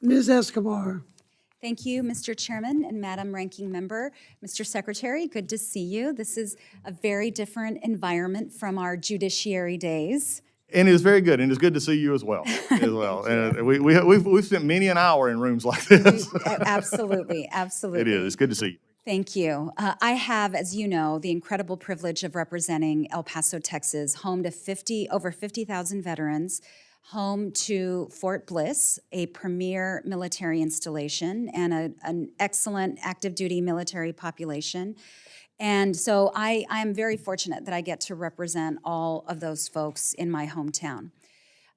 Ms. Escobar. Thank you, Mr. Chairman and Madam Ranking Member. Mr. Secretary, good to see you. This is a very different environment from our judiciary days. And it's very good, and it's good to see you as well. And we've spent many an hour in rooms like this. Absolutely, absolutely. It is. It's good to see you. Thank you. I have, as you know, the incredible privilege of representing El Paso, Texas, home to over 50,000 veterans, home to Fort Bliss, a premier military installation, and an excellent active duty military population. And so I am very fortunate that I get to represent all of those folks in my hometown.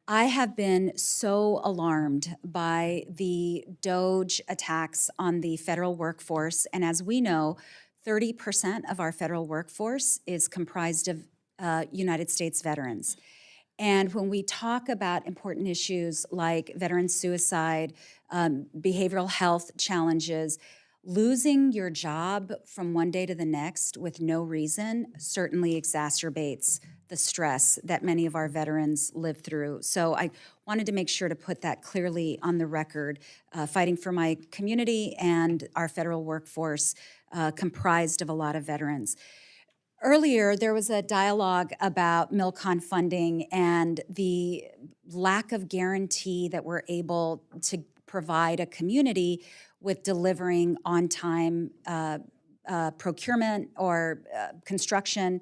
I have been so alarmed by the DOGE attacks on the federal workforce. And as we know, 30% of our federal workforce is comprised of United States veterans. And when we talk about important issues like veteran suicide, behavioral health challenges, losing your job from one day to the next with no reason certainly exacerbates the stress that many of our veterans live through. So I wanted to make sure to put that clearly on the record, fighting for my community and our federal workforce comprised of a lot of veterans. Earlier, there was a dialogue about MILCON funding and the lack of guarantee that we're able to provide a community with delivering on-time procurement or construction.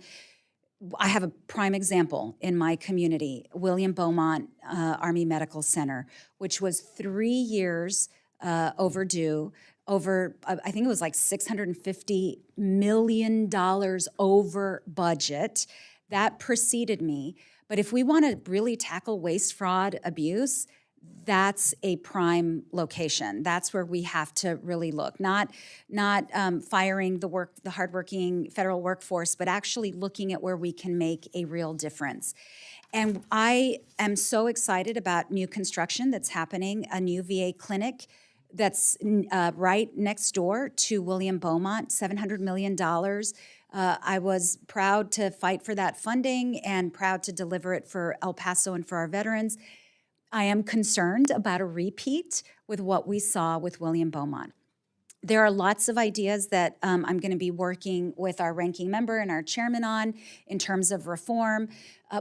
I have a prime example in my community, William Beaumont Army Medical Center, which was 3 years overdue, I think it was like $650 million over budget. That preceded me. But if we want to really tackle waste, fraud, abuse, that's a prime location. That's where we have to really look. Not firing the hardworking federal workforce, but actually looking at where we can make a real difference. And I am so excited about new construction that's happening, a new VA clinic that's right next door to William Beaumont, $700 million. I was proud to fight for that funding and proud to deliver it for El Paso and for our veterans. I am concerned about a repeat with what we saw with William Beaumont. There are lots of ideas that I'm going to be working with our ranking member and our chairman on in terms of reform,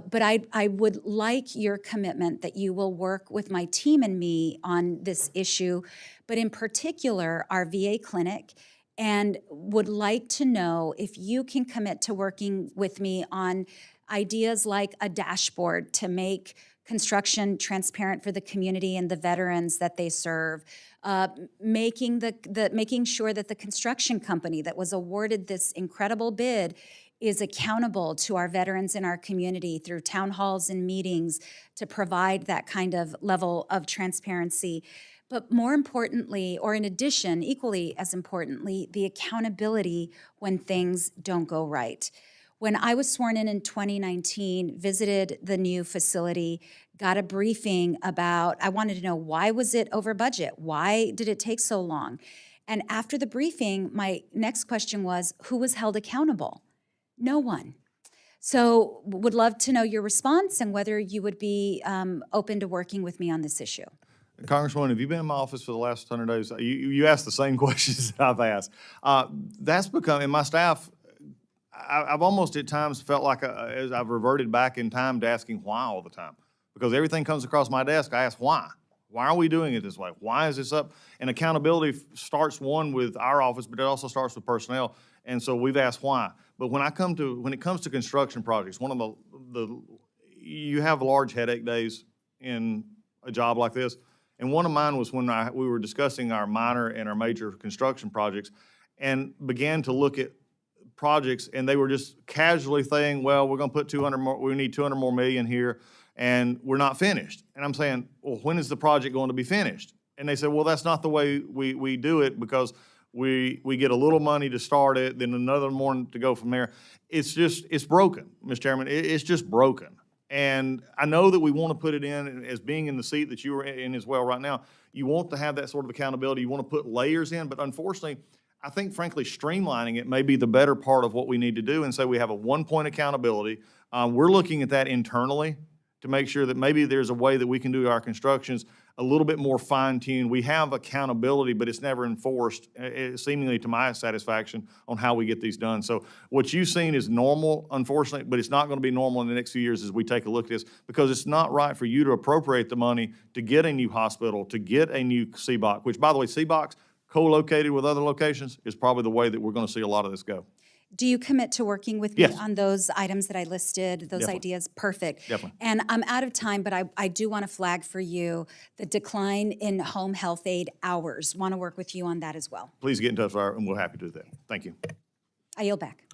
but I would like your commitment that you will work with my team and me on this issue, but in particular our VA clinic, and would like to know if you can commit to working with me on ideas like a dashboard to make construction transparent for the community and the veterans that they serve, making sure that the construction company that was awarded this incredible bid is accountable to our veterans in our community through town halls and meetings to provide that kind of level of transparency. But more importantly, or in addition, equally as importantly, the accountability when things don't go right. When I was sworn in 2019, visited the new facility, got a briefing about, I wanted to know, why was it over budget? Why did it take so long? And after the briefing, my next question was, who was held accountable? No one. So would love to know your response and whether you would be open to working with me on this issue. Congresswoman, have you been in my office for the last 100 days? You asked the same questions that I've asked. That's become, and my staff, I've almost at times felt like as I've reverted back in time to asking why all the time. Because everything comes across my desk, I ask why. Why are we doing it this way? Why is this up? And accountability starts with our office, but it also starts with personnel. And so we've asked why. But when it comes to construction projects, one of you have large headache days in a job like this. And one of mine was when we were discussing our minor and our major construction projects and began to look at projects, and they were just casually saying, well, we're going to put 200 more, we need 200 more million here, and we're not finished. And I'm saying, well, when is the project going to be finished? And they said, well, that's not the way we do it, because we get a little money to start it, then another more to go from there. It's broken, Mr. Chairman. It's just broken. And I know that we want to put it in as being in the seat that you are in as well right now. You want to have that sort of accountability. You want to put layers in, but unfortunately, I think, frankly, streamlining it may be the better part of what we need to do, and so we have a one-point accountability. We're looking at that internally to make sure that maybe there's a way that we can do our constructions a little bit more fine-tuned. We have accountability, but it's never enforced, seemingly to my satisfaction, on how we get these done. So what you've seen is normal, unfortunately, but it's not going to be normal in the next few years as we take a look at this, because it's not right for you to appropriate the money to get a new hospital, to get a new CBOC, which, by the way, CBOCs co-located with other locations is probably the way that we're going to see a lot of this go. Do you commit to working with me Yes. on those items that I listed, those Definitely. ideas? Perfect. Definitely. And I'm out of time, but I do want to flag for you the decline in home health aid hours. Want to work with you on that as well. Please get in touch with our, and we're happy to do that. Thank you. I yield back.